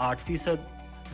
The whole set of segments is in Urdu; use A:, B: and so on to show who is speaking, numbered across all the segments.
A: 8%,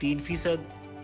A: 3%,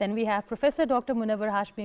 B: Then we have Professor Dr. Munawwar Hashmi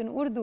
B: in Urdu,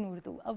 B: in Urdu. A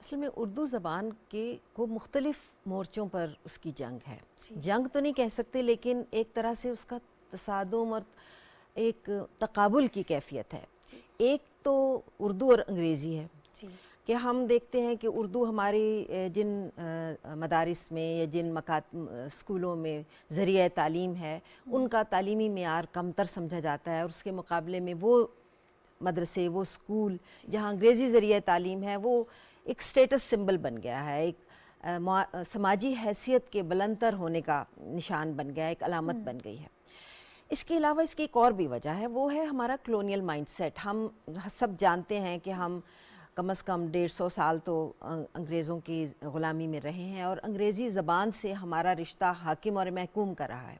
C: اصل میں اردو زبان کو مختلف مورچوں پر اس کی جنگ ہے. جنگ تو نہیں کہہ سکتے, لیکن ایک طرح سے اس کا تصادم اور ایک تقابل کی کیفیت ہے. ایک تو اردو اور انگریزی ہے کہ ہم دیکھتے ہیں کہ اردو ہماری جن مدارس میں یا جن اسکولوں میں ذریعہ تعلیم ہے ان کا تعلیمی معیار کم تر سمجھا جاتا ہے, اور اس کے مقابلے میں وہ مدرسے, وہ اسکول جہاں انگریزی ذریعہ تعلیم ہے وہ ایک سٹیٹس سمبل بن گیا ہے, ایک سماجی حیثیت کے بلند تر ہونے کا نشان بن گیا ہے, ایک علامت بن گئی ہے. اس کے علاوہ اس کی ایک اور بھی وجہ ہے, وہ ہے ہمارا کلونیل مائنڈ سیٹ. ہم سب جانتے ہیں کہ ہم کم از کم 150 سال تو انگریزوں کی غلامی میں رہے ہیں, اور انگریزی زبان سے ہمارا رشتہ حاکم اور محکوم کا رہا ہے.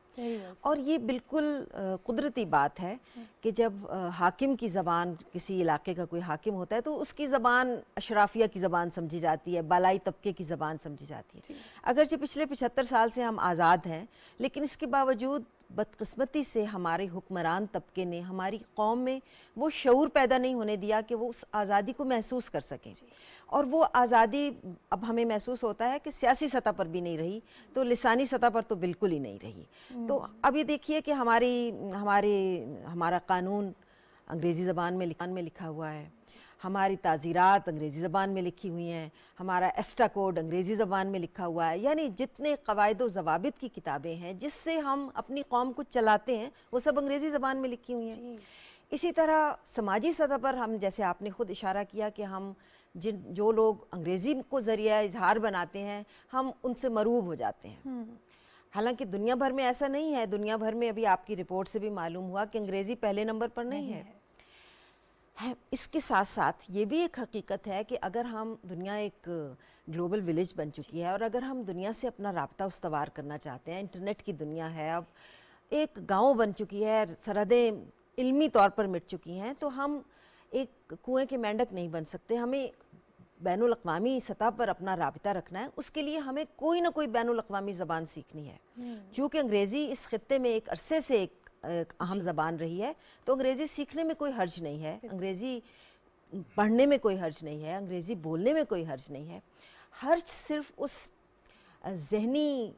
C: اور یہ بالکل قدرتی بات ہے کہ جب حاکم کی زبان, کسی علاقے کا کوئی حاکم ہوتا ہے تو اس کی زبان اشرافیہ کی زبان سمجھی جاتی ہے, بالائی طبقے کی زبان سمجھی جاتی ہے. اگرچہ پچھلے 75 سال سے ہم آزاد ہیں, لیکن اس کے باوجود بدقسمتی سے ہمارے حکمران طبقے نے ہماری قوم میں وہ شعور پیدا نہیں ہونے دیا کہ وہ اس آزادی کو محسوس کر سکیں. اور وہ آزادی اب ہمیں محسوس ہوتا ہے کہ سیاسی سطح پر بھی نہیں رہی, تو لسانی سطح پر تو بالکل ہی نہیں رہی. تو اب یہ دیکھیے کہ ہمارا قانون انگریزی زبان میں لکھا ہوا ہے, ہماری تعزیرات انگریزی زبان میں لکھی ہوئی ہیں, ہمارا ایسٹا کوڈ انگریزی زبان میں لکھا ہوا ہے. یعنی جتنے قواعد و ضوابط کی کتابیں ہیں جس سے ہم اپنی قوم کو چلاتے ہیں وہ سب انگریزی زبان میں لکھی ہوئی ہیں. اسی طرح سماجی سطح پر ہم, جیسے آپ نے خود اشارہ کیا کہ ہم جو لوگ انگریزی کو ذریعہ اظہار بناتے ہیں ہم ان سے مروب ہو جاتے ہیں. حالانکہ دنیا بھر میں ایسا نہیں ہے. دنیا بھر میں ابھی آپ کی رپورٹ سے بھی معلوم ہوا کہ انگریزی پہلے نمبر پر نہیں ہے. اس کے ساتھ ساتھ یہ بھی ایک حقیقت ہے کہ اگر ہم, دنیا ایک گلوبل ولیج بن چکی ہے, اور اگر ہم دنیا سے اپنا رابطہ استوار کرنا چاہتے ہیں, انٹرنیٹ کی دنیا ہے, اب ایک گاؤں بن چکی ہے, سرحدیں علمی طور پر مٹ چکی ہیں, تو ہم ایک کنویں کے مینڈک نہیں بن سکتے. ہمیں بین الاقوامی سطح پر اپنا رابطہ رکھنا ہے. اس کے لیے ہمیں کوئی نہ کوئی بین الاقوامی زبان سیکھنی ہے. چونکہ انگریزی اس خطے میں ایک عرصے سے ایک اہم زبان رہی ہے, تو انگریزی سیکھنے میں کوئی حرج نہیں ہے, انگریزی پڑھنے میں کوئی حرج نہیں ہے, انگریزی بولنے میں کوئی حرج نہیں ہے. حرج صرف اس ذہنی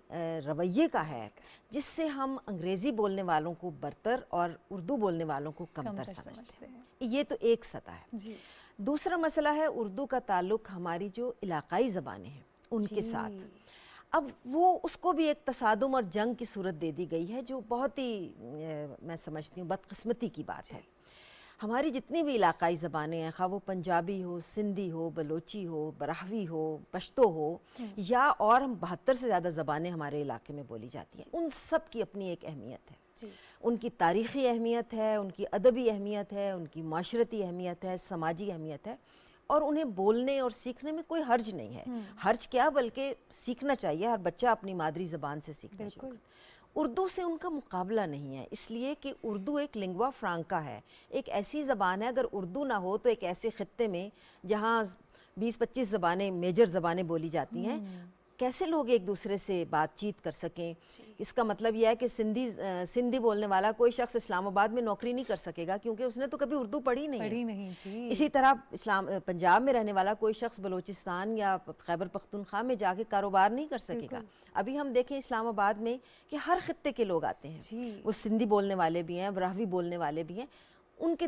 C: رویے کا ہے جس سے ہم انگریزی بولنے والوں کو برتر اور اردو بولنے والوں کو کمتر سمجھتے ہیں. یہ تو ایک سطح ہے. دوسرا مسئلہ ہے اردو کا تعلق ہماری جو علاقائی زبانیں ہیں ان کے ساتھ. اب وہ اس کو بھی ایک تصادم اور جنگ کی صورت دے دی گئی ہے, جو بہت ہی میں سمجھتی ہوں بدقسمتی کی بات ہے. ہماری جتنی بھی علاقائی زبانیں ہیں, خواہ وہ پنجابی ہو, سندھی ہو, بلوچی ہو, براہوی ہو, پشتو ہو, یا اور 72 سے زیادہ زبانیں ہمارے علاقے میں بولی جاتی ہیں, ان سب کی اپنی ایک اہمیت ہے. ان کی تاریخی اہمیت ہے, ان کی ادبی اہمیت ہے, ان کی معاشرتی اہمیت ہے, سماجی اہمیت ہے, اور انہیں بولنے اور سیکھنے میں کوئی حرج نہیں ہے. حرج کیا, بلکہ سیکھنا چاہیے. ہر بچہ اپنی مادری زبان سے سیکھنا چاہیے. اردو سے ان کا مقابلہ نہیں ہے, اس لیے کہ اردو ایک لنگوا فرانکا ہے, ایک ایسی زبان ہے. اگر اردو nہ ہو تو ایک ایسے خطے میں جہاں 20-25 زبانیں, میجر زبانیں بولی جاتی ہیں, کیسے لوگ ایک دوسرے سے بات چیت کر سکیں؟ اس کا مطلب یہ ہے کہ سندھی بولنے والا کوئی شخص اسلام آباد میں نوکری نہیں کر سکے گا, کیونکہ اس نے تو کبھی اردو پڑھی نہیں ہے. اسی طرح پنجاب میں رہنے والا کوئی شخص بلوچستان یا خیبر پختونخوا میں جا کے کاروبار نہیں کر سکے گا. ابھی ہم دیکھیں اسلام آباد میں کہ ہر خطے کے لوگ آتے ہیں, وہ سندھی بولنے والے بھی ہیں, براہوی بولنے والے بھی ہیں. ان کے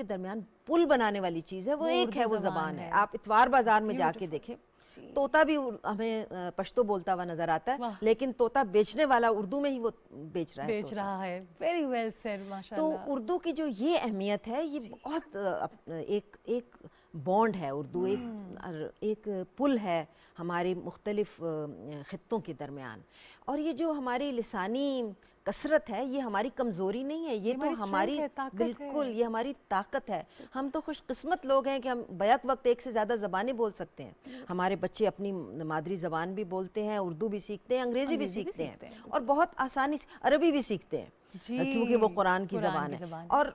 C: درمیان پل بنانے والی چیز ہے وہ ایک ہے, وہ زبان ہے. آپ اتوار بازار میں جا کے دیکھیں, طوطا بھی ہمیں پشتو بولتا ہوا نظر آتا ہے, لیکن طوطا بیچنے والا اردو میں ہی وہ بیچ رہا ہے.
B: ویری ویل سیڈ, ماشاءاللہ.
C: تو اردو کی جو یہ اہمیت ہے, یہ بہت ایک بانڈ ہے. اردو ایک پل ہے ہمارے مختلف خطوں کے درمیان. اور یہ جو ہماری لسانی کثرت ہے, یہ ہماری کمزوری نہیں ہے, یہ تو ہماری بالکل یہ ہماری طاقت ہے. ہم تو خوش قسمت لوگ ہیں کہ ہم بیک وقت 1 سے زیادہ زبانیں بول سکتے ہیں. ہمارے بچے اپنی مادری زبان بھی بولتے ہیں, اردو بھی سیکھتے ہیں, انگریزی بھی سیکھتے ہیں, اور بہت آسانی سے عربی بھی سیکھتے ہیں, کیونکہ وہ قرآن کی زبان ہے. اور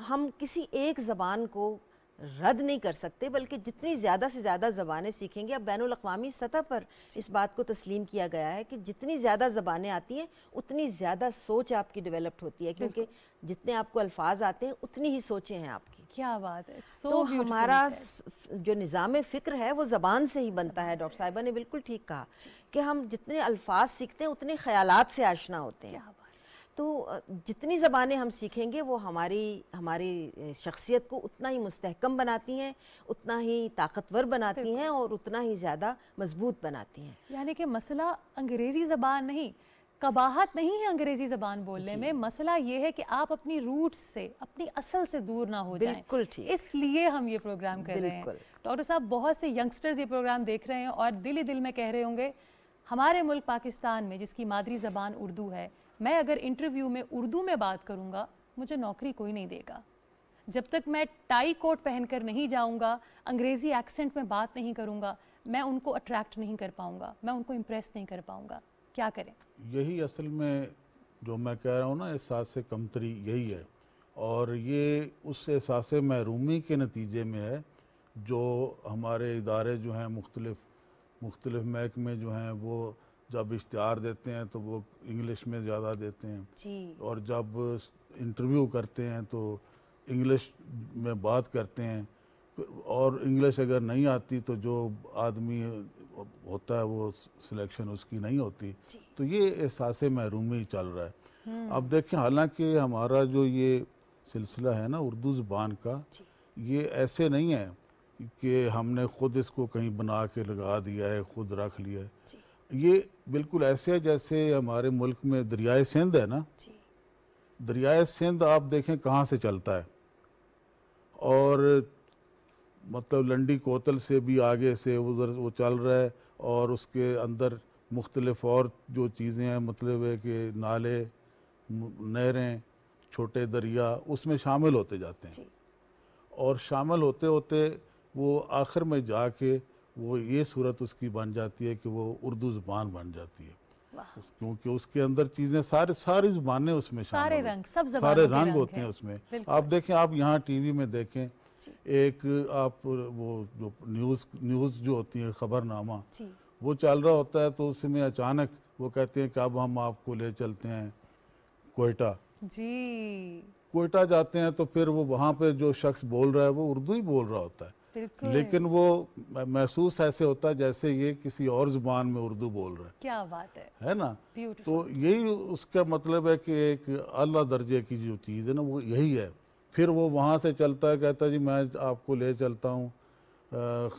C: ہم کسی ایک زبان کو رد نہیں کر سکتے، بلکہ جتنی زیادہ سے زیادہ زبانیں سیکھیں گے، اب بین الاقوامی سطح پر اس بات کو تسلیم کیا گیا ہے کہ جتنی زیادہ زبانیں آتی ہیں اتنی زیادہ سوچ آپ کی ڈیولپڈ ہوتی ہے، کیونکہ جتنے آپ کو الفاظ آتے ہیں اتنی ہی سوچیں ہیں آپ کی.
B: کیا بات ہے.
C: تو ہمارا جو نظام فکر ہے وہ زبان سے ہی بنتا ہے. ڈاکٹر صاحبہ نے بالکل ٹھیک کہا کہ ہم جتنے الفاظ سیکھتے ہیں اتنے خیالات سے آشنا ہوتے ہیں. تو جتنی زبانیں ہم سیکھیں گے وہ ہماری شخصیت کو اتنا ہی مستحکم بناتی ہیں، اتنا ہی طاقتور بناتی ہیں اور اتنا ہی زیادہ مضبوط بناتی ہیں.
B: یعنی کہ مسئلہ انگریزی زبان نہیں، قباحت نہیں ہے انگریزی زبان بولنے میں، مسئلہ یہ ہے کہ آپ اپنی روٹس سے، اپنی اصل سے دور نہ ہو جائیں.
C: بالکل ٹھیک.
B: اس لیے ہم یہ پروگرام کر رہے ہیں. ڈاکٹر صاحب بہت سے ینگسٹرز یہ پروگرام دیکھ رہے ہیں اور دل ہی دل میں کہہ رہے ہوں گے ہمارے ملک پاکستان میں جس کی مادری زبان اردو ہے، میں اگر انٹرویو میں اردو میں بات کروں گا مجھے نوکری کوئی نہیں دے گا. جب تک میں ٹائی کوٹ پہن کر نہیں جاؤں گا، انگریزی ایکسنٹ میں بات نہیں کروں گا، میں ان کو اٹریکٹ نہیں کر پاؤں گا، میں ان کو امپریس نہیں کر پاؤں گا. کیا کریں؟
D: یہی اصل میں جو میں کہہ رہا ہوں نا، احساس کمتری یہی ہے، اور یہ اس احساس محرومی کے نتیجے میں ہے جو ہمارے ادارے جو ہیں مختلف محکمے جو ہیں وہ جب اشتہار دیتے ہیں تو وہ انگلش میں زیادہ دیتے ہیں، اور جب انٹرویو کرتے ہیں تو انگلش میں بات کرتے ہیں، اور انگلش اگر نہیں آتی تو جو آدمی ہوتا ہے وہ سلیکشن اس کی نہیں ہوتی. تو یہ احساس محرومی چل رہا ہے. اب دیکھیں، حالانکہ ہمارا جو یہ سلسلہ ہے نا اردو زبان کا، یہ ایسے نہیں ہے کہ ہم نے خود اس کو کہیں بنا کے لگا دیا ہے، خود رکھ لیا ہے. یہ بالکل ایسے ہے جیسے ہمارے ملک میں دریائے سندھ ہے نا، دریائے سندھ آپ دیکھیں کہاں سے چلتا ہے، اور مطلب لنڈی کوتل سے بھی آگے سے ادھر وہ چل رہا ہے، اور اس کے اندر مختلف اور جو چیزیں ہیں، مطلب ہے کہ نالے، نہریں، چھوٹے دریا اس میں شامل ہوتے جاتے ہیں، اور شامل ہوتے ہوتے وہ آخر میں جا کے وہ یہ صورت اس کی بن جاتی ہے کہ وہ اردو زبان بن جاتی ہے، کیونکہ اس کے اندر چیزیں ساری زبانیں اس میں شامل ہیں، سارے رنگ ہوتے ہیں اس میں. آپ دیکھیں، آپ یہاں ٹی وی میں دیکھیں، ایک آپ وہ جو نیوز جو ہوتی ہے خبر نامہ وہ چل رہا ہوتا ہے، تو اس میں اچانک وہ کہتے ہیں کہ اب ہم آپ کو لے چلتے ہیں کوئٹہ. کوئٹہ جاتے ہیں تو پھر وہ وہاں پہ جو شخص بول رہا ہے وہ اردو ہی بول رہا ہوتا ہے، لیکن وہ محسوس ایسے ہوتا ہے جیسے یہ کسی اور زبان میں اردو بول رہا ہے.
B: کیا بات
D: ہے نا؟ تو یہی اس کا مطلب ہے کہ ایک اعلیٰ درجے کی جو چیز ہے نا وہ یہی ہے. پھر وہ وہاں سے چلتا ہے، کہتا ہے جی میں آپ کو لے چلتا ہوں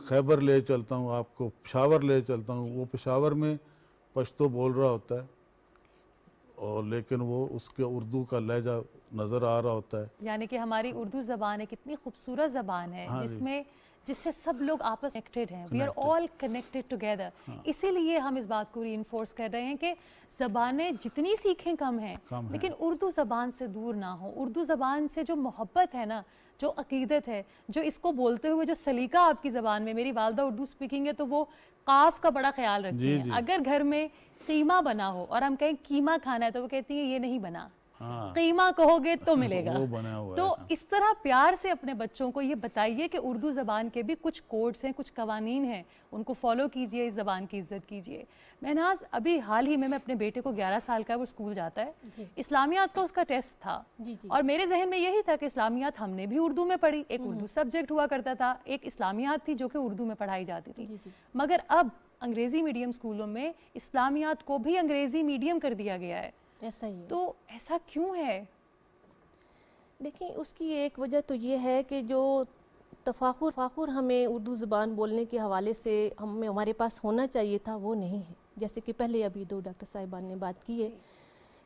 D: خیبر، لے چلتا ہوں آپ کو پشاور، لے چلتا ہوں. وہ پشاور میں پشتو بول رہا ہوتا ہے، اور لیکن وہ اس کے اردو کا لہجہ نظر آ رہا ہوتا ہے.
B: یعنی کہ ہماری اردو زبان ایک اتنی خوبصورت زبان ہے جس سے سب لوگ آپس کنیکٹڈ ہیں. We are all connected together. اسی لیے ہم اس بات کو ری انفورس کر رہے ہیں کہ زبانیں جتنی سیکھیں کم ہیں، لیکن اردو زبان سے دور نہ ہو. اردو زبان سے جو محبت ہے نا، جو عقیدت ہے، جو اس کو بولتے ہوئے جو سلیقہ آپ کی زبان میں، میری والدہ اردو اسپیکنگ ہے تو وہ قاف کا بڑا خیال رکھتی ہیں. اگر گھر میں قیمہ بنا ہو اور ہم کہیں قیمہ کھانا ہے تو وہ کہتی ہیں یہ نہیں بنا، قیمہ کہو گے تو ملے گا. تو اس طرح پیار سے اپنے بچوں کو یہ بتائیے کہ اردو زبان کے بھی کچھ کوڈز ہیں، کچھ قوانین ہیں، ان کو فالو کیجئے، اس زبان کی عزت کیجئے. مہناز، ابھی حال ہی میں اپنے بیٹے کو 11 سال کا ہے، وہ اسکول جاتا ہے، اسلامیات کا اس کا ٹیسٹ تھا، اور میرے ذہن میں یہی تھا کہ اسلامیات ہم نے بھی اردو میں پڑھی، ایک اردو سبجیکٹ ہوا کرتا تھا، ایک اسلامیات تھی جو کہ اردو میں پڑھائی جاتی تھی. مگر اب انگریزی میڈیم اسکولوں میں اسلامیات کو بھی انگریزی میڈیم کر دیا گیا ہے.
E: ایسا ہی ہے.
B: تو ایسا کیوں ہے؟
E: دیکھیں، اس کی ایک وجہ تو یہ ہے کہ جو تفاخر ہمیں اردو زبان بولنے کے حوالے سے ہمارے پاس ہونا چاہیے تھا وہ نہیں ہے. جیسے کہ پہلے ابھی دو ڈاکٹر صاحبان نے بات کی ہے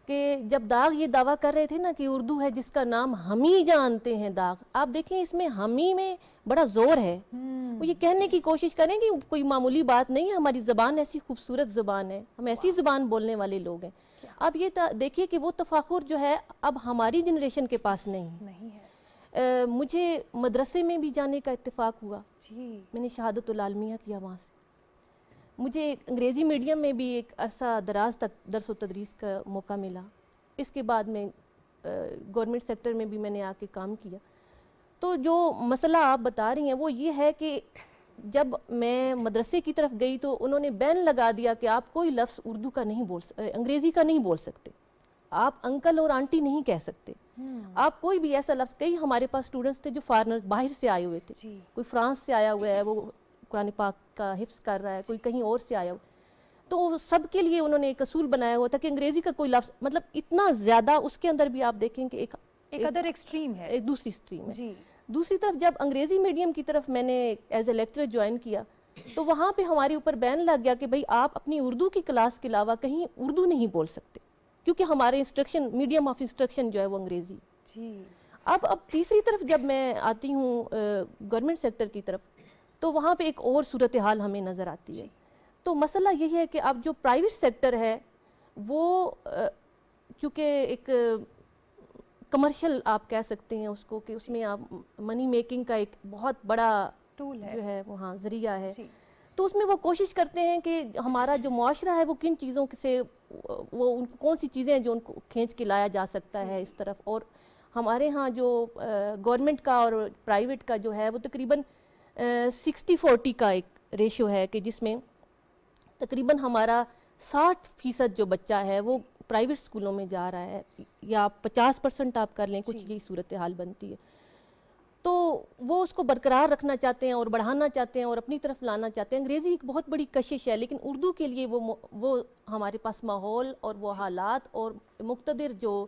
E: کہ جب داغ یہ دعویٰ کر رہے تھے نا کہ اردو ہے جس کا نام ہم ہی جانتے ہیں داغ، آپ دیکھیں اس میں ہم ہی میں بڑا زور ہے. وہ یہ کہنے کی کوشش کریں کہ کوئی معمولی بات نہیں ہے، ہماری زبان ایسی خوبصورت زبان ہے، ہم ایسی زبان بولنے والے لوگ ہیں. اب یہ دیکھیے کہ وہ تفاخر جو ہے اب ہماری جنریشن کے پاس نہیں ہے. مجھے مدرسے میں بھی جانے کا اتفاق ہوا، میں نے شہادت العالمیہ کیا وہاں سے. مجھے انگریزی میڈیم میں بھی ایک عرصہ دراز تک درس و تدریس کا موقع ملا. اس کے بعد میں گورنمنٹ سیکٹر میں بھی میں نے آ کے کام کیا. تو جو مسئلہ آپ بتا رہی ہیں وہ یہ ہے کہ جب میں مدرسے کی طرف گئی تو انہوں نے بین لگا دیا کہ آپ کوئی لفظ اردو کا نہیں انگریزی کا نہیں بول سکتے، آپ انکل اور آنٹی نہیں کہہ سکتے، آپ کوئی بھی ایسا لفظ. کئی ہمارے پاس اسٹوڈنٹس تھے جو فارنر باہر سے آئے ہوئے تھے، کوئی فرانس سے آیا ہوا ہے وہ قرآن پاک کا حفظ کر رہا ہے، کوئی کہیں اور سے آیا ہوا، تو سب کے لیے انہوں نے ایک اصول بنایا ہوا تھا کہ انگریزی کا کوئی لفظ، مطلب اتنا زیادہ اس کے اندر بھی آپ دیکھیں کہ ایک
B: ادر ایکسٹریم ہے،
E: ایک دوسری اسٹریم ہے. دوسری طرف جب انگریزی میڈیم کی طرف میں نے ایز اے لیکچرر جوائن کیا تو وہاں پہ ہمارے اوپر بین لگ گیا کہ بھئی آپ اپنی اردو کی کلاس کے علاوہ کہیں اردو نہیں بول سکتے، کیونکہ ہمارے انسٹرکشن میڈیم آف انسٹرکشن جو ہے وہ انگریزی. اب تیسری طرف جب میں آتی ہوں گورنمنٹ سیکٹر کی طرف تو وہاں پہ ایک اور صورتحال ہمیں نظر آتی ہے. تو مسئلہ یہی ہے کہ اب جو پرائیویٹ سیکٹر ہے وہ چونکہ ایک کمرشل آپ کہہ سکتے ہیں اس کو کہ اس میں آپ منی میکنگ کا ایک بہت بڑا
B: ٹول ہے
E: جو ہے وہاں ذریعہ ہے، تو اس میں وہ کوشش کرتے ہیں کہ ہمارا جو معاشرہ ہے وہ کن چیزوں سے وہ ان کو کون سی چیزیں ہیں جو ان کو کھینچ کے لایا جا سکتا ہے اس طرف. اور ہمارے ہاں جو گورنمنٹ کا اور پرائیویٹ کا جو ہے وہ تقریباً 60-40 کا ایک ریشو ہے کہ جس میں تقریباً ہمارا 60% جو بچہ ہے وہ پرائیویٹ اسکولوں میں جا رہا ہے، یا 50% آپ کر لیں، کچھ یہی صورتحال بنتی ہے. تو وہ اس کو برقرار رکھنا چاہتے ہیں اور بڑھانا چاہتے ہیں اور اپنی طرف لانا چاہتے ہیں. انگریزی ایک بہت بڑی کشش ہے، لیکن اردو کے لیے وہ ہمارے پاس ماحول اور وہ حالات اور مقتدر جو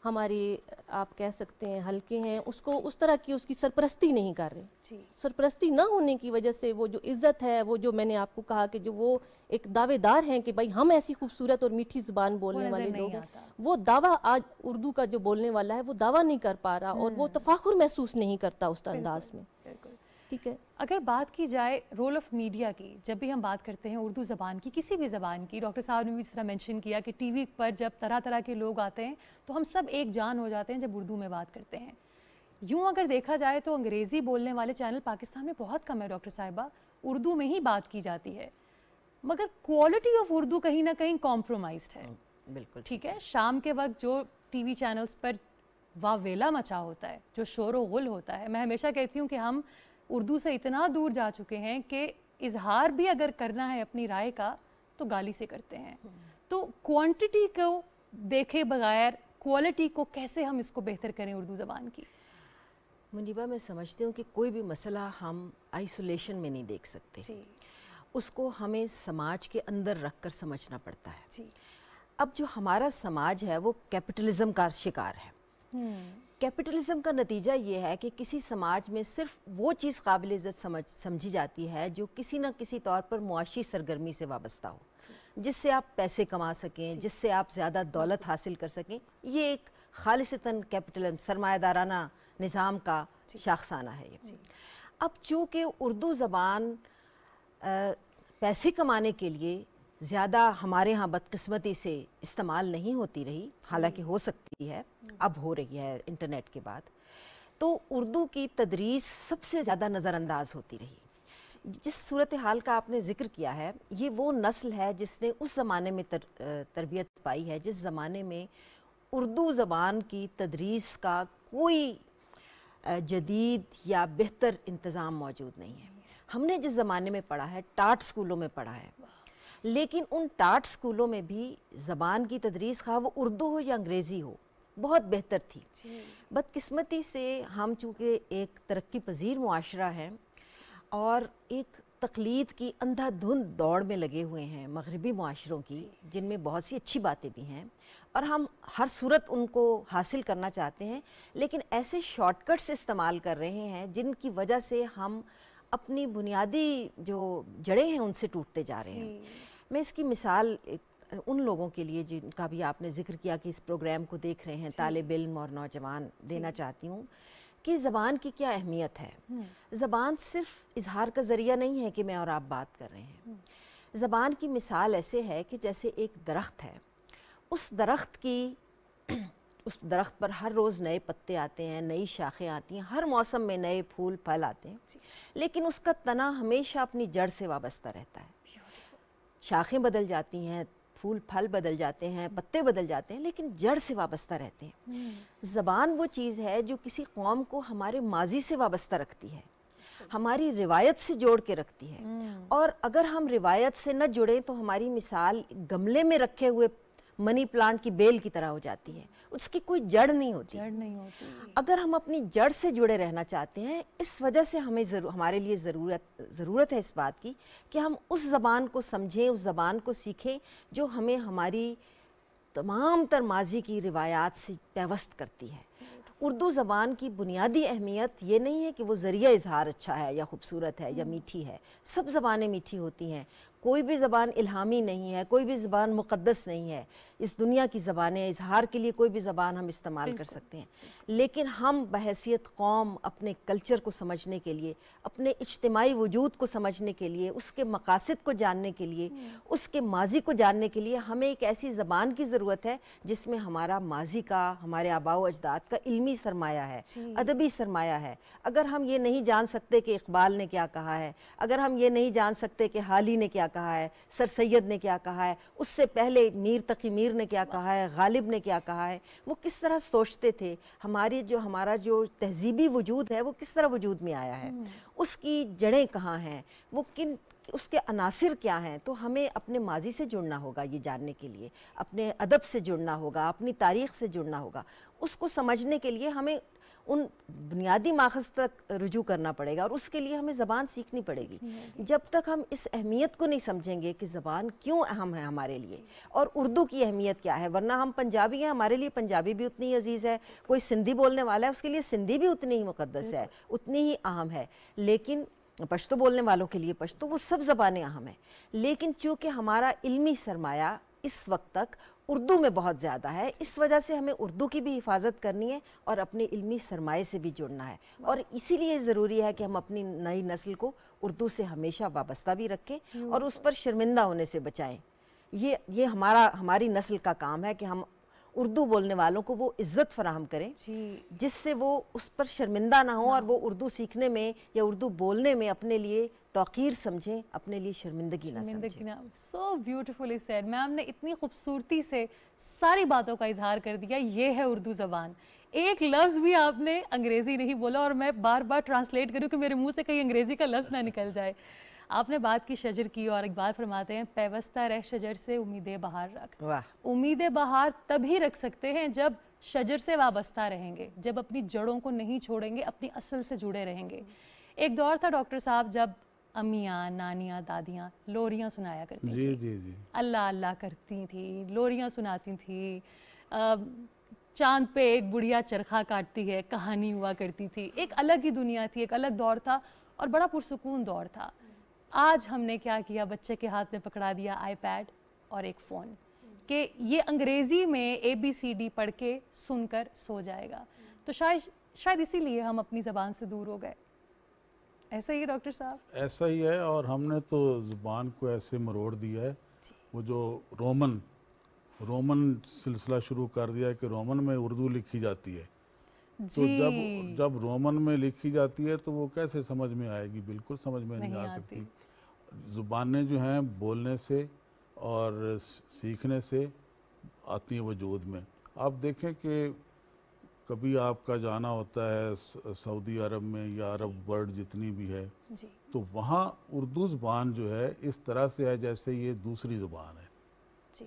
E: ہماری آپ کہہ سکتے ہیں حلقے ہیں اس کو اس طرح کی اس کی سرپرستی نہیں کر رہے. سرپرستی نہ ہونے کی وجہ سے وہ جو عزت ہے، وہ جو میں نے آپ کو کہا کہ جو وہ ایک دعوے دار ہیں کہ بھائی ہم ایسی خوبصورت اور میٹھی زبان بولنے والے لوگ ہیں، وہ دعویٰ آج اردو کا جو بولنے والا ہے وہ دعویٰ نہیں کر پا رہا اور وہ تفاخر محسوس نہیں کرتا اس انداز میں. ٹھیک ہے.
B: اگر بات کی جائے رول آف میڈیا کی، جب بھی ہم بات کرتے ہیں اردو زبان کی، کسی بھی زبان کی، ڈاکٹر صاحب نے بھی اس طرح مینشن کیا کہ ٹی وی پر جب طرح طرح کے لوگ آتے ہیں تو ہم سب ایک جان ہو جاتے ہیں جب اردو میں بات کرتے ہیں. یوں اگر دیکھا جائے تو انگریزی بولنے والے چینل پاکستان میں بہت کم ہے ڈاکٹر صاحبہ، اردو میں ہی بات کی جاتی ہے، مگر کوالٹی آف اردو کہیں نہ کہیں کمپرومائزڈ ہے.
C: بالکل
B: ٹھیک ہے. شام کے وقت جو ٹی وی چینلز پر واویلا مچا ہوتا ہے، جو شور و غل ہوتا ہے، میں ہمیشہ کہتی ہوں کہ ہم اردو سے اتنا دور جا چکے ہیں کہ اظہار بھی اگر کرنا ہے اپنی رائے کا تو گالی سے کرتے ہیں. تو کوانٹٹی کو دیکھے بغیر کوالٹی کو کیسے ہم اس کو بہتر کریں اردو زبان کی؟
C: منیبہ، میں سمجھتی ہوں کہ کوئی بھی مسئلہ ہم آئسولیشن میں نہیں دیکھ سکتے، اس کو ہمیں سماج کے اندر رکھ کر سمجھنا پڑتا ہے. اب جو ہمارا سماج ہے وہ کیپٹلزم کا شکار ہے. کیپٹلزم کا نتیجہ یہ ہے کہ کسی سماج میں صرف وہ چیز قابل عزت سمجھی جاتی ہے جو کسی نہ کسی طور پر معاشی سرگرمی سے وابستہ ہو، جس سے آپ پیسے کما سکیں، جس سے آپ زیادہ دولت حاصل کر سکیں. یہ ایک خالصتاً کیپٹلزم، سرمایہ دارانہ نظام کا شاخسانہ ہے. اب چونکہ اردو زبان پیسے کمانے کے لیے زیادہ ہمارے ہاں بدقسمتی سے استعمال نہیں ہوتی رہی، حالانکہ ہو سکتی ہے، اب ہو رہی ہے انٹرنیٹ کے بعد، تو اردو کی تدریس سب سے زیادہ نظر انداز ہوتی رہی. جس صورتحال کا آپ نے ذکر کیا ہے، یہ وہ نسل ہے جس نے اس زمانے میں تربیت پائی ہے جس زمانے میں اردو زبان کی تدریس کا کوئی جدید یا بہتر انتظام موجود نہیں ہے. ہم نے جس زمانے میں پڑھا ہے ٹاٹ سکولوں میں پڑھا ہے، لیکن ان ٹاٹ سکولوں میں بھی زبان کی تدریس خواہ وہ اردو ہو یا انگریزی ہو بہت بہتر تھی. بدقسمتی سے ہم چونکہ ایک ترقی پذیر معاشرہ ہیں اور ایک تقلید کی اندھا دھند دوڑ میں لگے ہوئے ہیں مغربی معاشروں کی، جن میں بہت سی اچھی باتیں بھی ہیں اور ہم ہر صورت ان کو حاصل کرنا چاہتے ہیں، لیکن ایسے شارٹ کٹس استعمال کر رہے ہیں جن کی وجہ سے ہم اپنی بنیادی جو جڑیں ہیں ان سے ٹوٹتے جا رہے ہیں. میں اس کی مثال ان لوگوں کے لیے جن کا بھی آپ نے ذکر کیا کہ اس پروگرام کو دیکھ رہے ہیں، طالب علم اور نوجوان، دینا چاہتی ہوں کہ زبان کی کیا اہمیت ہے. زبان صرف اظہار کا ذریعہ نہیں ہے کہ میں اور آپ بات کر رہے ہیں. زبان کی مثال ایسے ہے کہ جیسے ایک درخت ہے، اس درخت پر ہر روز نئے پتے آتے ہیں، نئی شاخیں آتی ہیں، ہر موسم میں نئے پھول پھل آتے ہیں، لیکن اس کا تنا ہمیشہ اپنی جڑ سے وابستہ رہتا ہے. شاخیں بدل جاتی ہیں، پھول پھل بدل جاتے ہیں، پتے بدل جاتے ہیں، لیکن جڑ سے وابستہ رہتے ہیں۔ زبان وہ چیز ہے جو کسی قوم کو ہمارے ماضی سے وابستہ رکھتی ہے، ہماری روایت سے جوڑ کے رکھتی ہے، اور اگر ہم روایت سے نہ جڑیں تو ہماری مثال گملے میں رکھے ہوئے منی پلانٹ کی بیل کی طرح ہو جاتی ہے، اس کی کوئی جڑ نہیں ہوتی۔ اگر ہم اپنی جڑ سے جڑے رہنا چاہتے ہیں، اس وجہ سے ہمارے لیے ضرورت ہے اس بات کی کہ ہم اس زبان کو سمجھیں، اس زبان کو سیکھیں جو ہمیں ہماری تمام تر ماضی کی روایات سے پیوست کرتی ہے۔ اردو زبان کی بنیادی اہمیت یہ نہیں ہے کہ وہ ذریعہ اظہار اچھا ہے یا خوبصورت ہے یا میٹھی ہے، سب زبانیں میٹھی ہوتی ہیں، کوئی بھی زبان الہامی نہیں ہے، کوئی بھی زبان مقدس نہیں ہے، اس دنیا کی زبانیں اظہار کے لیے کوئی بھی زبان ہم استعمال کر سکتے ہیں، لیکن ہم بحیثیت قوم اپنے کلچر کو سمجھنے کے لیے، اپنے اجتماعی وجود کو سمجھنے کے لیے، اس کے مقاصد کو جاننے کے لیے، اس کے ماضی کو جاننے کے لیے ہمیں ایک ایسی زبان کی ضرورت ہے جس میں ہمارا ماضی کا، ہمارے آباء و اجداد کا علمی سرمایہ ہے، ادبی سرمایہ ہے۔ اگر ہم یہ نہیں جان سکتے کہ اقبال نے کیا کہا ہے، اگر ہم یہ نہیں جان سکتے کہ حالی نے کیا کہا ہے، سر سید نے کیا کہا ہے، اس سے پہلے میر تقی میر نے کیا کہا ہے، غالب نے کیا کہا ہے، وہ کس طرح سوچتے تھے، ہمارا جو تہذیبی وجود ہے وہ کس طرح وجود میں آیا ہے، اس کی جڑیں کہاں ہیں، وہ اس کے عناصر کیا ہیں، تو ہمیں اپنے ماضی سے جڑنا ہوگا یہ جاننے کے لیے، اپنے ادب سے جڑنا ہوگا، اپنی تاریخ سے جڑنا ہوگا۔ اس کو سمجھنے کے لیے ہمیں ان بنیادی ماخذ تک رجوع کرنا پڑے گا، اور اس کے لیے ہمیں زبان سیکھنی پڑے گی۔ جب تک ہم اس اہمیت کو نہیں سمجھیں گے کہ زبان کیوں اہم ہے ہمارے لیے اور اردو کی اہمیت کیا ہے، ورنہ ہم پنجابی ہیں، ہمارے لیے پنجابی بھی اتنی عزیز ہے، کوئی سندھی بولنے والا ہے اس کے لیے سندھی بھی اتنی ہی مقدس ہے، اتنی ہی اہم ہے، لیکن پشتو بولنے والوں کے لیے پشتو، وہ سب زبانیں اہم ہیں، لیکن چونکہ ہمارا علمی سرمایہ اس وقت تک اردو میں بہت زیادہ ہے، اس وجہ سے ہمیں اردو کی بھی حفاظت کرنی ہے اور اپنے علمی سرمایے سے بھی جڑنا ہے، اور اسی لیے ضروری ہے کہ ہم اپنی نئی نسل کو اردو سے ہمیشہ وابستہ بھی رکھیں اور اس پر شرمندہ ہونے سے بچائیں۔ یہ ہماری نسل کا کام ہے کہ ہم اردو بولنے والوں کو وہ عزت فراہم کریں جس سے وہ اس پر شرمندہ نہ ہوں اور وہ اردو سیکھنے میں یا اردو بولنے میں اپنے لیے توقیر سمجھیں، اپنے لیے شرمندگی نہ سمجھیں۔
B: سو بیوٹیفلی سیڈ، میم نے اتنی خوبصورتی سے ساری باتوں کا اظہار کر دیا، یہ ہے اردو زبان۔ ایک لفظ بھی آپ نے انگریزی نہیں بولا، اور میں بار بار ٹرانسلیٹ کروں کہ میرے منہ سے کہیں انگریزی کا لفظ نہ نکل جائے۔ آپ نے بات کی شجر کی، اور اقبال فرماتے ہیں پیوستہ رہ شجر سے امید بہار رکھ۔ امید بہار تبھی رکھ سکتے ہیں جب شجر سے وابستہ رہیں گے، جب اپنی جڑوں کو نہیں چھوڑیں گے، اپنی اصل سے جڑے رہیں گے۔ ایک دور تھا ڈاکٹر صاحب جب امیاں، نانیاں، دادیاں لوریاں سنایا کرتی تھیں، اللہ اللہ کرتی تھیں، لوریاں سناتی تھیں، چاند پہ ایک بڑھیا چرخہ کاٹتی ہے کہانی ہوا کرتی تھی، ایک الگ ہی دنیا تھی، ایک الگ دور تھا اور بڑا پرسکون دور تھا۔ آج ہم نے کیا کیا، بچے کے ہاتھ میں پکڑا دیا آئی پیڈ اور ایک فون کہ یہ انگریزی میں ABCD پڑھ کے سن کر سو جائے گا، تو شاید اسی لیے ہم اپنی زبان سے دور ہو گئے۔ ایسا ہی ڈاکٹر صاحب؟ ایسا
D: ہی ہے، اور ہم نے تو زبان کو ایسے مروڑ دیا ہے، وہ جو رومن سلسلہ شروع کر دیا ہے کہ رومن میں اردو لکھی جاتی ہے، تو جب رومن میں لکھی جاتی ہے تو وہ کیسے سمجھ میں آئے گی؟ بالکل سمجھ میں نہیں آ سکتی۔ زبانیں جو ہیں بولنے سے اور سیکھنے سے آتی ہیں وجود میں۔ آپ دیکھیں کہ کبھی آپ کا جانا ہوتا ہے سعودی عرب میں یا عرب ورلڈ جتنی بھی ہے، تو وہاں اردو زبان جو ہے اس طرح سے ہے جیسے یہ دوسری زبان ہے،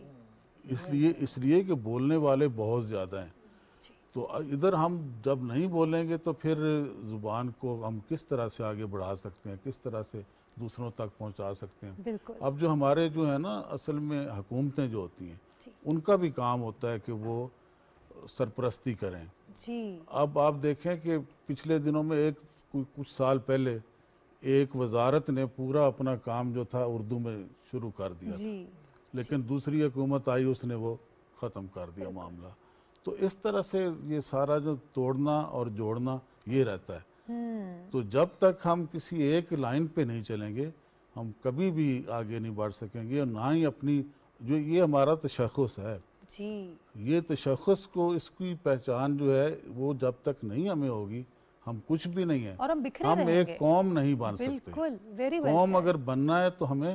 D: اس لیے کہ بولنے والے بہت زیادہ ہیں۔ تو ادھر ہم جب نہیں بولیں گے تو پھر زبان کو ہم کس طرح سے آگے بڑھا سکتے ہیں، کس طرح سے دوسروں تک پہنچا سکتے ہیں؟ اب جو ہمارے جو ہے نا اصل میں حکومتیں جو ہوتی ہیں ان کا بھی کام ہوتا ہے کہ وہ سرپرستی کریں۔ اب آپ دیکھیں کہ پچھلے دنوں میں کچھ سال پہلے ایک وزارت نے پورا اپنا کام جو تھا اردو میں شروع کر دیا تھا، لیکن دوسری حکومت آئی، اس نے وہ ختم کر دیا معاملہ۔ تو اس طرح سے یہ سارا جو توڑنا اور جوڑنا یہ رہتا ہے۔ تو جب تک ہم کسی ایک لائن پہ نہیں چلیں گے ہم کبھی بھی آگے نہیں بڑھ سکیں گے، اور نہ ہی اپنی جو یہ ہمارا تشخص ہے، یہ تشخص کو اس کی پہچان جو ہے وہ جب تک نہیں ہمیں ہوگی ہم کچھ بھی نہیں ہیں،
B: اور ہم
D: ایک قوم نہیں بن سکتے۔ قوم اگر بننا ہے تو ہمیں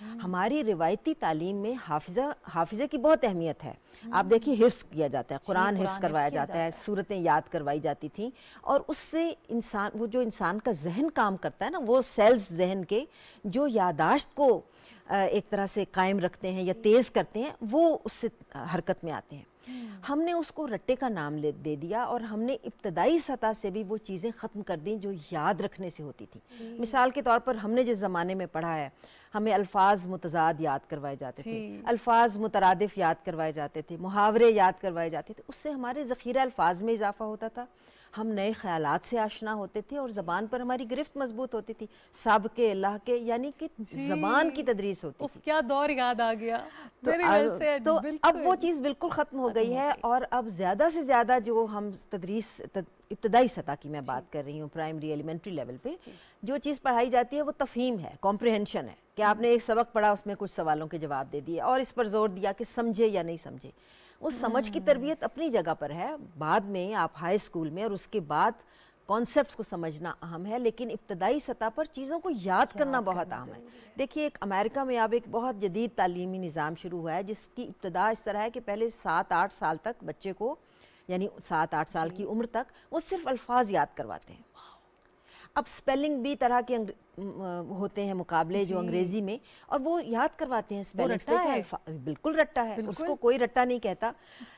C: ہماری روایتی تعلیم میں حافظے کی بہت اہمیت ہے. آپ دیکھیے حفظ کیا جاتا ہے, قرآن حفظ کروایا جاتا ہے, سورتیں یاد کروائی جاتی تھیں, اور اس سے انسان, وہ جو انسان کا ذہن کام کرتا ہے نا, وہ سیلز ذہن کے جو یادداشت کو ایک طرح سے قائم رکھتے ہیں یا تیز کرتے ہیں, وہ اس سے حرکت میں آتے ہیں. ہم نے اس کو رٹے کا نام دے دیا, اور ہم نے ابتدائی سطح سے بھی وہ چیزیں ختم کر دیں جو یاد رکھنے سے ہوتی تھی. مثال کے طور پر ہم نے جس زمانے میں پڑھا ہے, ہمیں الفاظ متضاد یاد کروائے جاتے تھے, الفاظ مترادف یاد کروائے جاتے تھے, محاورے یاد کروائے جاتے تھے. اس سے ہمارے ذخیرہ الفاظ میں اضافہ ہوتا تھا, ہم نئے خیالات سے آشنا ہوتے تھے, اور زبان پر ہماری گرفت مضبوط ہوتی تھی. سابق اللہ کے یعنی کہ زبان کی تدریس ہوتی تھی.
B: کیا دور یاد آ گیا.
C: تو اب وہ چیز بالکل ختم ہو گئی ہے, اور اب زیادہ سے زیادہ جو ہم تدریس ابتدائی سطح کی میں بات کر رہی ہوں, پرائمری ایلیمنٹری لیول پہ جو چیز پڑھائی جاتی ہے وہ تفہیم ہے, کمپریہنشن ہے, کہ آپ نے ایک سبق پڑھا, اس میں کچھ سوالوں کے جواب دے دیے, اور اس پر زور دیا کہ سمجھے یا نہیں سمجھے. وہ سمجھ کی تربیت اپنی جگہ پر ہے, بعد میں آپ ہائی اسکول میں اور اس کے بعد کانسیپٹس کو سمجھنا اہم ہے, لیکن ابتدائی سطح پر چیزوں کو یاد کرنا بہت اہم ہے. دیکھیے ایک امریکہ میں اب ایک بہت جدید تعلیمی نظام شروع ہوا ہے, جس کی ابتدا اس طرح ہے کہ پہلے 7-8 سال تک بچے کو, یعنی 7-8 سال کی عمر تک, وہ صرف الفاظ یاد کرواتے ہیں. اب سپیلنگ بھی طرح کے ہوتے ہیں مقابلے جو انگریزی میں, اور وہ یاد کرواتے ہیں سپیلنگ. بالکل رٹا ہے, اس کو کوئی رٹا نہیں کہتا,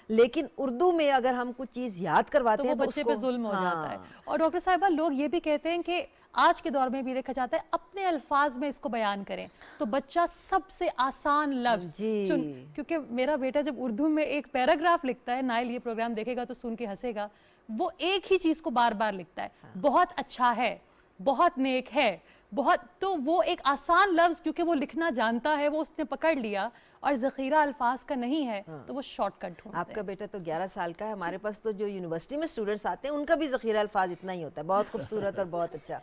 C: لیکن اردو میں اگر ہم کچھ چیز یاد کرواتے ہیں تو
B: بچے پہ ظلم ہو جاتا ہے. اور ڈاکٹر صاحبہ لوگ یہ بھی کہتے ہیں کہ آج کے دور میں بھی دیکھا جاتا ہے اپنے الفاظ میں اس کو بیان کریں, تو بچہ سب سے آسان لفظ کیونکہ میرا بیٹا جب اردو میں ایک پیراگراف لکھتا ہے, نائل یہ پروگرام دیکھے گا تو سن کے ہنسے گا, وہ ایک ہی چیز کو بار بار لکھتا ہے, بہت اچھا ہے, بہت نیک ہے, بہت, تو وہ ایک آسان لفظ کیونکہ وہ لکھنا جانتا ہے, وہ اس نے پکڑ لیا, اور ذخیرہ الفاظ کا نہیں ہے, تو وہ شارٹ کٹ ڈھونڈتے ہیں.
C: آپ کا بیٹا تو 11 سال کا ہے, ہمارے پاس تو جو یونیورسٹی میں اسٹوڈنٹس آتے ہیں ان کا بھی ذخیرہ الفاظ اتنا ہی ہوتا ہے, بہت خوبصورت اور بہت اچھا.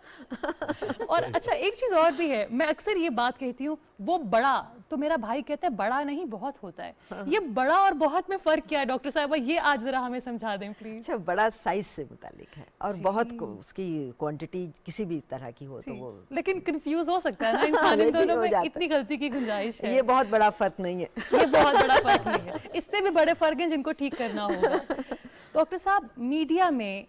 B: اور اچھا ایک چیز اور بھی ہے, میں اکثر یہ بات کہتی ہوں, وہ بڑا, تو میرا بھائی کہتا ہے بڑا نہیں بہت ہوتا ہے. یہ بڑا اور بہت میں فرق کیا ہے ڈاکٹر صاحبہ, یہ آج ذرا ہمیں سمجھا دیں پلیز.
C: اچھا, بڑا سائز سے متعلق ہے, اور بہت اس کی کوانٹٹی کسی بھی طرح کی ہو تو وہ,
B: لیکن کنفیوز ہو سکتا ہے نا انسان, ان دونوں میں اتنی غلطی کی گنجائش ہے.
C: یہ بہت بڑا فرق نہیں ہے,
B: یہ بہت بڑا فرق نہیں ہے, اس سے بھی بڑے فرق ہیں جن کو ٹھیک کرنا ہوگا. ڈاکٹر صاحب میڈیا میں,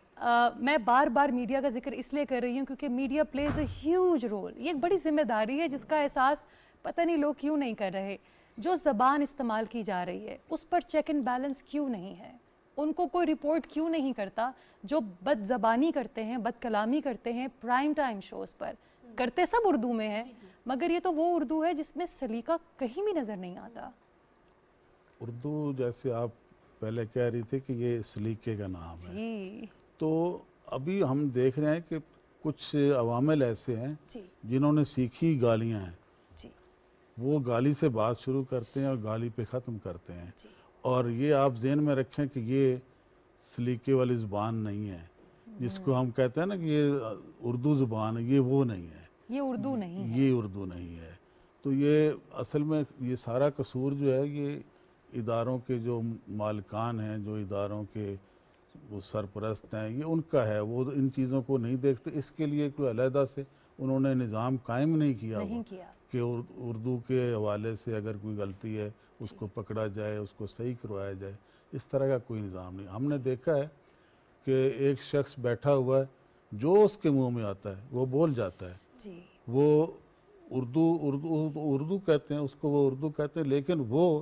B: میں بار بار میڈیا کا ذکر اس لیے کر رہی ہوں کیونکہ media plays a huge role, یہ ایک بڑی ذمہ داری ہے جس کا احساس پتہ نہیں لوگ کیوں نہیں کر رہے. جو زبان استعمال کی جا رہی ہے اس پر چیک اینڈ بیلنس کیوں نہیں ہے, ان کو کوئی رپورٹ کیوں نہیں کرتا. جو بد زبانی کرتے ہیں, بد کلامی کرتے ہیں پرائم ٹائم شوز پر, کرتے سب اردو میں ہیں, مگر یہ تو وہ اردو ہے جس میں سلیقہ کہیں بھی نظر نہیں آتا.
D: اردو جیسے آپ پہلے کہہ رہی تھی کہ یہ سلیقے کا نام ہے, تو ابھی ہم دیکھ رہے ہیں کہ کچھ عوامل ایسے ہیں جنہوں نے سیکھی گالیاں ہیں, وہ گالی سے بات شروع کرتے ہیں اور گالی پہ ختم کرتے ہیں. اور یہ آپ ذہن میں رکھیں کہ یہ سلیقے والی زبان نہیں ہے, جس کو ہم کہتے ہیں نا کہ یہ اردو زبان ہے, یہ وہ نہیں ہے,
B: یہ اردو نہیں ہے,
D: یہ اردو نہیں ہے. تو یہ اصل میں یہ سارا قصور جو ہے یہ اداروں کے جو مالکان ہیں, جو اداروں کے وہ سرپرست ہیں, یہ ان کا ہے, وہ ان چیزوں کو نہیں دیکھتے. اس کے لیے کوئی علیحدہ سے انہوں نے نظام قائم نہیں کیا کہ اردو کے حوالے سے اگر کوئی غلطی ہے اس کو پکڑا جائے, اس کو صحیح کروایا جائے. اس طرح کا کوئی نظام نہیں. ہم نے دیکھا ہے کہ ایک شخص بیٹھا ہوا ہے, جو اس کے منہ میں آتا ہے وہ بول جاتا ہے. وہ اردو کہتے ہیں اس کو, وہ اردو کہتے ہیں, لیکن وہ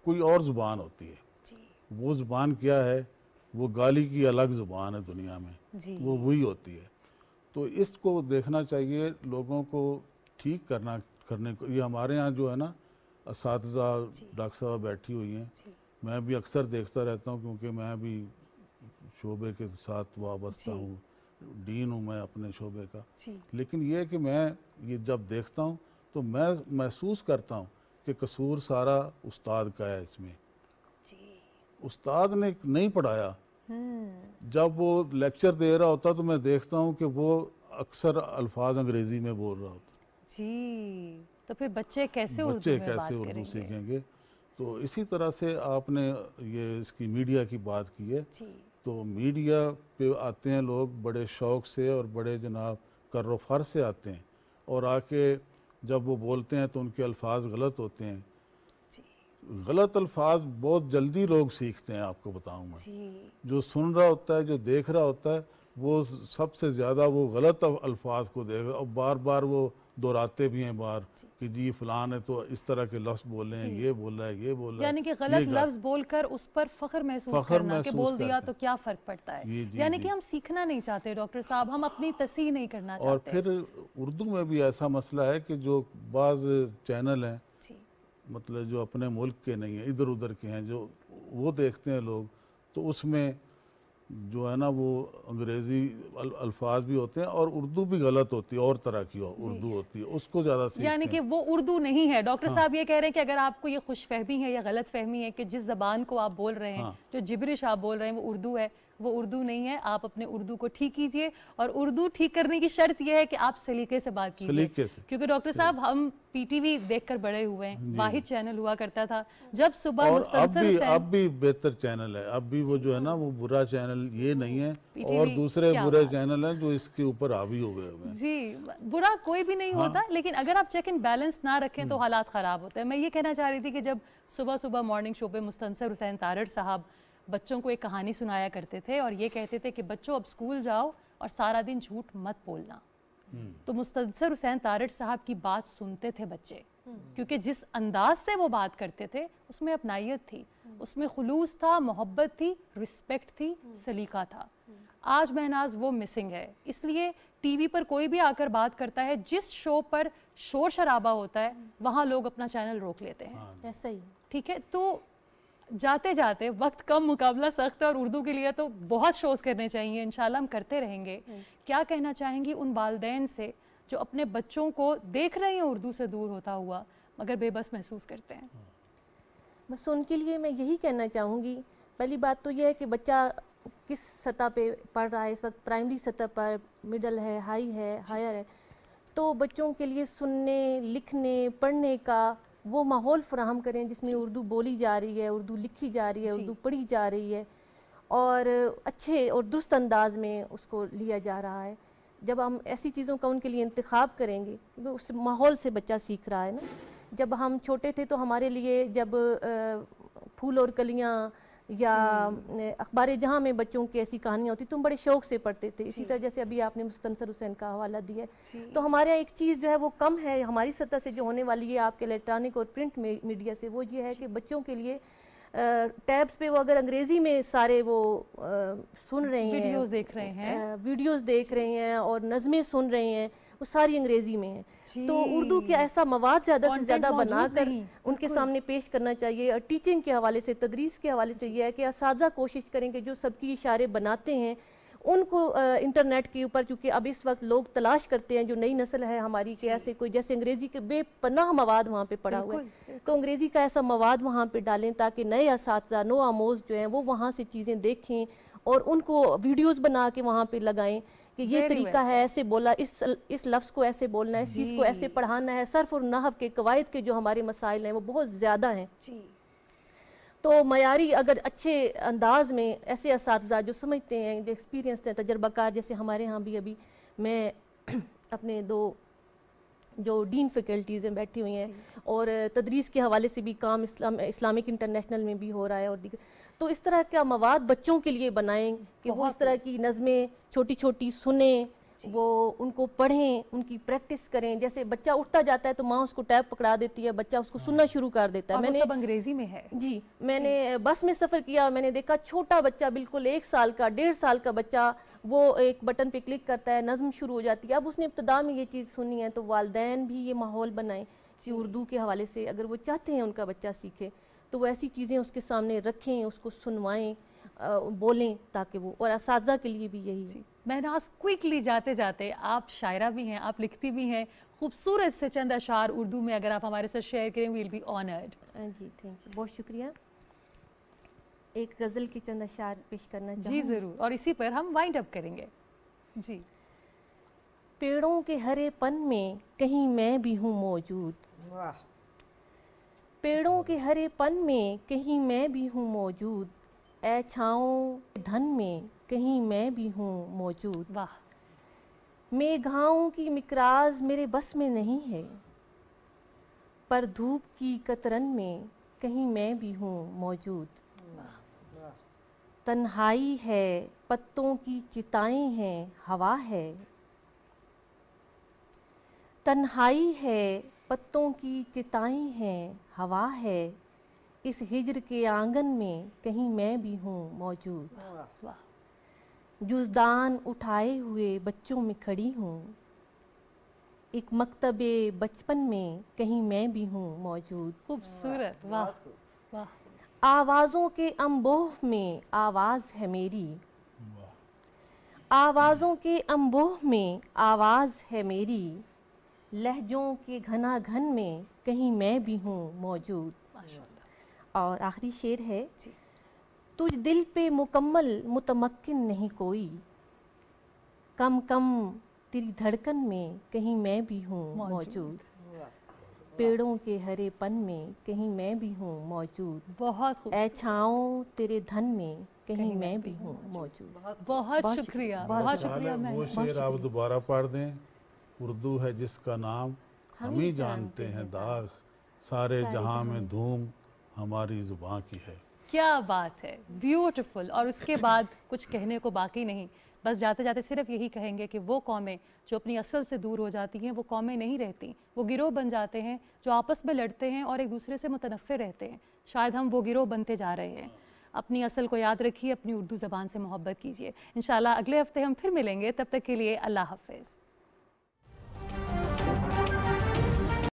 D: کوئی اور زبان ہوتی ہے. وہ زبان کیا ہے, وہ گالی کی الگ زبان ہے دنیا میں, وہ وہی ہوتی ہے. تو اس کو دیکھنا چاہیے لوگوں کو, ٹھیک کرنے کو. یہ ہمارے ہاں جو ہے نا اساتذہ ڈاکٹر صاحب بیٹھی ہوئی ہیں, میں بھی اکثر دیکھتا رہتا ہوں کیونکہ میں بھی شعبے کے ساتھ وابستہ ہوں, ڈین ہوں میں اپنے شعبے کا. لیکن یہ کہ میں یہ جب دیکھتا ہوں تو میں محسوس کرتا ہوں کہ قصور سارا استاد کا ہے اس میں. استاد نے نہیں پڑھایا, جب وہ لیکچر دے رہا ہوتا تو میں دیکھتا ہوں کہ وہ اکثر الفاظ انگریزی میں بول رہا ہوتا.
B: تو پھر بچے کیسے
D: اردو سیکھیں گے؟ تو اسی طرح سے آپ نے یہ اس کی میڈیا کی بات کی ہے, تو میڈیا پہ آتے ہیں لوگ بڑے شوق سے اور بڑے جناب کر و فر سے آتے ہیں, اور آ کے جب وہ بولتے ہیں تو ان کے الفاظ غلط ہوتے ہیں. غلط الفاظ بہت جلدی لوگ سیکھتے ہیں, آپ کو بتاؤں میں. جو سن رہا ہوتا ہے, جو دیکھ رہا ہوتا ہے, وہ سب سے زیادہ وہ غلط الفاظ کو دیکھ رہا, اور بار بار وہ دہراتے بھی ہیں بار کہ جی فلان ہے تو اس طرح کے لفظ بولے ہیں, یہ بول رہا ہے, یہ بول رہا ہے.
B: یعنی کہ غلط لفظ بول کر اس پر فخر محسوس کرنا کہ بول دیا تو کیا فرق پڑتا ہے. یعنی کہ ہم سیکھنا نہیں چاہتے ڈاکٹر صاحب, ہم اپنی تصحیح نہیں کرنا چاہتے.
D: اور پھر اردو میں بھی ایسا مسئلہ ہے کہ جو بعض چینل ہیں, مطلب جو اپنے ملک کے نہیں ہیں, ادھر ادھر کے ہیں, جو وہ دیکھتے ہیں لوگ, تو اس میں جو ہے نا وہ انگریزی الفاظ بھی ہوتے ہیں اور اردو بھی غلط ہوتی ہے, اور طرح کی اردو ہوتی ہے, اس کو زیادہ سیکھتے ہیں.
B: یعنی کہ وہ اردو نہیں ہے. ڈاکٹر صاحب یہ کہہ رہے ہیں کہ اگر آپ کو یہ خوش فہمی ہے یا غلط فہمی ہے کہ جس زبان کو آپ بول رہے ہیں, جو جبرش آپ بول رہے ہیں وہ اردو ہے, وہ اردو نہیں ہے. آپ اپنے اردو کو ٹھیک کیجئے, اور اردو ٹھیک کرنے کی شرط یہ ہے کہ آپ سلیقے سے بات کیجئے. کیونکہ ڈاکٹر صاحب ہم پی ٹی وی دیکھ کر بڑے ہوئے ہیں, واحد چینل ہوا کرتا تھا. جب صبح مستنصر
D: اب بھی بہتر چینل ہے, اب بھی وہ جو ہے نا وہ برا چینل یہ نہیں ہے, اور دوسرے برے چینل ہیں جو اس کے اوپر حاوی ہو گئے ہوئے ہیں.
B: جی, برا کوئی بھی نہیں ہوتا, لیکن اگر آپ چیک اینڈ بیلنس نہ رکھیں تو حالات خراب ہوتے ہیں. میں یہ کہنا چاہ رہی تھی کہ جب صبح مارننگ شو پہ مستنصر حسین تارڑ صاحب بچوں کو ایک کہانی سنایا کرتے تھے اور یہ کہتے تھے کہ بچوں اب اسکول جاؤ اور سارا دن جھوٹ مت بولنا, تو مستنصر حسین تارڑ صاحب کی بات سنتے تھے بچے, کیونکہ جس انداز سے وہ بات کرتے تھے اس میں اپنائیت تھی, اس میں خلوص تھا, محبت تھی, رسپیکٹ تھی, سلیقہ تھا. آج مہناز وہ مسنگ ہے. اس لیے ٹی وی پر کوئی بھی آ کر بات کرتا ہے, جس شو پر شور شرابہ ہوتا ہے وہاں لوگ اپنا چینل روک لیتے ہیں.
E: ایسا ہی
B: ٹھیک ہے, تو جاتے جاتے وقت کم, مقابلہ سخت ہے, اور اردو کے لیے تو بہت شوز کرنے چاہیے, انشاءاللہ ہم کرتے رہیں گے. کیا کہنا چاہیں گی ان والدین سے جو اپنے بچوں کو دیکھ رہے ہیں اردو سے دور ہوتا ہوا مگر بے بس محسوس کرتے ہیں؟
E: بس ان کے لیے میں یہی کہنا چاہوں گی, پہلی بات تو یہ ہے کہ بچہ کس سطح پہ پڑھ رہا ہے اس وقت, پرائمری سطح پر, مڈل ہے, ہائی ہے, ہائر ہے, تو بچوں کے لیے سننے, لکھنے, پڑھنے کا وہ ماحول فراہم کریں جس میں اردو بولی جا رہی ہے, اردو لکھی جا رہی ہے, اردو پڑھی جا رہی ہے, اور اچھے اور درست انداز میں اس کو لیا جا رہا ہے. جب ہم ایسی چیزوں کا ان کے لیے انتخاب کریں گے, کیونکہ اس ماحول سے بچہ سیکھ رہا ہے نا. جب ہم چھوٹے تھے تو ہمارے لیے جب پھول اور کلیاں یا اخبار جہاں میں بچوں کی ایسی کہانیاں ہوتی تو ہم بڑے شوق سے پڑھتے تھے. اسی طرح جیسے ابھی آپ نے مستنصر حسین کا حوالہ دیا ہے, تو ہمارے ایک چیز جو ہے وہ کم ہے ہماری سطح سے جو ہونے والی ہے آپ کے الیکٹرانک اور پرنٹ میڈیا سے, وہ یہ ہے کہ بچوں کے لیے ٹیبز پہ وہ اگر انگریزی میں سارے وہ سن رہے ہیں,
B: ویڈیوز دیکھ رہے ہیں,
E: ویڈیوز دیکھ رہے ہیں اور نظمیں سن رہے ہیں, وہ ساری انگریزی میں ہیں. تو اردو کے ایسا مواد زیادہ سے زیادہ بنا کر ان کے سامنے پیش کرنا چاہیے. اور ٹیچنگ کے حوالے سے, تدریس کے حوالے سے یہ ہے کہ اساتذہ کوشش کریں کہ جو سب کی اشارے بناتے ہیں ان کو انٹرنیٹ کے اوپر, چونکہ اب اس وقت لوگ تلاش کرتے ہیں, جو نئی نسل ہے ہماری, کہ ایسے کوئی جیسے انگریزی کے بے پناہ مواد وہاں پہ پڑا ہوا ہے, تو انگریزی کا ایسا مواد وہاں پہ ڈالیں تاکہ نئے اساتذہ, نو آموز جو ہیں وہ وہاں سے چیزیں دیکھیں اور ان کو ویڈیوز بنا کے وہاں پہ لگائیں کہ یہ طریقہ ہے, ایسے بولا, اس لفظ کو ایسے بولنا ہے, اس چیز کو ایسے پڑھانا ہے. صرف اور نحو کے قواعد کے جو ہمارے مسائل ہیں وہ بہت زیادہ ہیں. تو معیاری اگر اچھے انداز میں ایسے اساتذہ جو سمجھتے ہیں, جو ایکسپیرینس ہیں, تجربہ کار, جیسے ہمارے ہاں بھی ابھی میں اپنے دو جو ڈین فیکلٹیز ہیں بیٹھی ہوئی ہیں, اور تدریس کے حوالے سے بھی کام اسلامک انٹرنیشنل میں بھی ہو رہا ہے, اور دیگر, تو اس طرح کا مواد بچوں کے لیے بنائیں کہ وہ اس طرح کی نظمیں چھوٹی چھوٹی سنیں, وہ ان کو پڑھیں, ان کی پریکٹس کریں. جیسے بچہ اٹھتا جاتا ہے تو ماں اس کو ٹیپ پکڑا دیتی ہے, بچہ اس کو سننا شروع کر دیتا ہے.
B: میں نے سب انگریزی میں ہے.
E: جی, میں نے بس میں سفر کیا, میں نے دیکھا چھوٹا بچہ, بالکل 1 سال کا, 1.5 سال کا بچہ, وہ ایک بٹن پہ کلک کرتا ہے, نظم شروع ہو جاتی ہے. اب اس نے ابتدا میں یہ چیز سنی ہے, تو والدین بھی یہ ماحول بنائیں کہ اردو کے حوالے سے اگر وہ چاہتے ہیں ان کا بچہ سیکھے تو وہ ایسی چیزیں اس کے سامنے رکھیں, اس کو سنوائیں, بولیں, تاکہ وہ, اور اساتذہ کے لیے بھی یہی.
B: مہناز, کوئکلی جاتے جاتے, آپ شاعرہ بھی ہیں, آپ لکھتی بھی ہیں, خوبصورت سے چند اشعار اردو میں اگر آپ ہمارے ساتھ شیئر کریں, ویل بی آنرڈ.
E: جی تھینک یو, بہت شکریہ. ایک غزل کی چند اشعار پیش کرنا چاہوں.
B: جی ضرور, اور اسی پر ہم وائنڈ اپ کریں گے. جی.
E: پیڑوں کے ہرے پن میں کہیں میں بھی ہوں موجود, پیڑوں کے ہرے پن میں کہیں میں بھی ہوں موجود, اے چھاؤں دھن میں کہیں میں بھی ہوں موجود.
B: واہ.
E: میگھاؤں کی مکراز میرے بس میں نہیں ہے, پر دھوپ کی قطرن میں کہیں میں بھی ہوں موجود. تنہائی ہے پتوں کی چتائیں ہیں ہوا ہے. تنہائی ہے پتوں کی چتائیں ہیں ہوا ہے. اس ہجر کے آنگن میں کہیں میں بھی ہوں موجود. جزدان اٹھائے ہوئے بچوں میں کھڑی ہوں. ایک مکتب بچپن میں کہیں میں بھی ہوں موجود.
B: خوبصورت. واہ واہ.
E: آوازوں کے انبوہ میں آواز ہے میری. آوازوں کے انبوہ میں آواز ہے میری. لہجوں کے گھنا گھن میں کہیں میں بھی ہوں موجود. اور آخری شعر ہے. تجھ دل پہ مکمل متمکن نہیں کوئی. کم کم تیری دھڑکن میں کہیں میں بھی ہوں موجود. پیڑوں کے ہرے پن میں کہیں میں بھی ہوں موجود.
B: بہت
E: اے چھاؤں تیرے دھن میں کہیں میں بھی ہوں موجود.
B: بہت شکریہ. بہت شکریہ.
D: وہ شعر آپ دوبارہ پڑھ دیں. اردو ہے جس کا نام ہم ہی جانتے ہیں داغ. سارے جہاں میں دھوم ہماری زباں کی ہے.
B: کیا بات ہے. بیوٹیفل. اور اس کے بعد کچھ کہنے کو باقی نہیں. بس جاتے جاتے صرف یہی کہیں گے کہ وہ قومیں جو اپنی اصل سے دور ہو جاتی ہیں وہ قومیں نہیں رہتی. وہ گروہ بن جاتے ہیں جو آپس میں لڑتے ہیں اور ایک دوسرے سے متنفر رہتے ہیں. شاید ہم وہ گروہ بنتے جا رہے ہیں. اپنی اصل کو یاد رکھیے. اپنی اردو زبان سے محبت کیجیے. انشاءاللہ اگلے ہفتے ہم پھر ملیں گے. تب تک کے لیے اللہ حافظ.